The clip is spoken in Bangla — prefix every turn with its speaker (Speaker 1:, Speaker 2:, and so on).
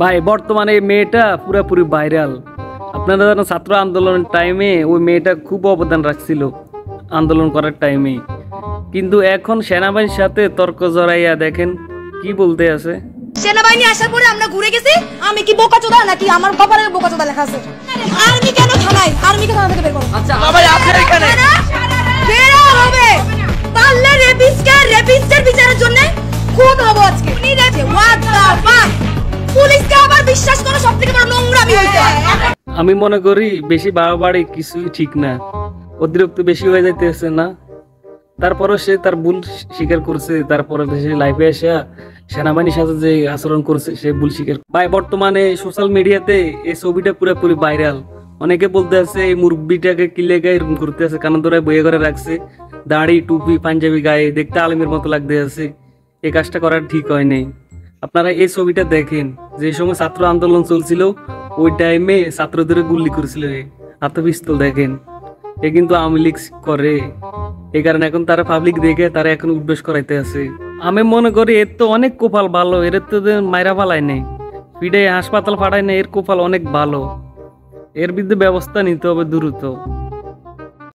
Speaker 1: ভাই বর্তমানে এই মেয়েটা পুরোপুরি ভাইরাল। আপনারা জানেন ছাত্র আন্দোলনের টাইমে ওই মেয়েটা খুব অবদান রাখছিল আন্দোলন করার টাইমে, কিন্তু এখন সেনাবাহিনীর সাথে তর্ক জড়াইয়া দেখেন কি বলতে আছে।
Speaker 2: সেনাবাহিনী আসার পরে আমরা ঘুরে গেছি, আমি কি বোকাচোদা নাকি আমার কপালে বোকাচোদা লেখা আছে? আর্মি কেন থানায়? আর্মিকে থানা থেকে বের করো। আচ্ছা সবাই আছে এখানে বের হবে, পারলে রেপিস্টের বিচারের জন্য খুন হবো আজকে। উনি রেপে হোয়াট দা ফাক, পুলিশকে আবার বিশ্বাস করো সবথেকে বড় নোংরামি হইছে।
Speaker 1: আমি মনে করি বেশি বাড়াবাড়ি কিছুই ঠিক না, অতিরিক্ত বেশি হয়ে যাইতেছে না। তারপরও সে তার ভুল স্বীকার করছে, তারপরে সে লাইভে এসে সেনাবাহিনীর সাথে যে আচরণ করছে সে ভুল স্বীকার। ভাই বর্তমানে সোশ্যাল মিডিয়াতে এই ছবিটা পুরোপুরি ভাইরাল। অনেকে বলতে আছে এই মুরব্বিটাকে কিলে গায়ে রুম করতে আছে, কানে ধরে বইয়ে করে রাখছে, দাড়ি টুপি পাঞ্জাবি গায়ে দেখতে আলিমের মতো লাগতে আছে। এই কাজটা করার ঠিক হয় নাই। আপনারা এই ছবিটা দেখেন, যে সময় ছাত্র আন্দোলন চলছিল ওই টাইমে ছাত্রদের গুলি করেছিল হাতে পিস্তল। দেখেন এ কিন্তু আওয়ামী লীগ করে, এই কারণে এখন তারা পাবলিক দেখে তারা এখন উদ্বেস করাইতে আছে। আমি মনে করি এর তো অনেক কপাল ভালো, এর তো মাইরা পালায় নেই, পিঠে হাসপাতাল ফাটায় নেই, এর কপাল অনেক ভালো। এর বিরুদ্ধে ব্যবস্থা নিতে হবে দ্রুত।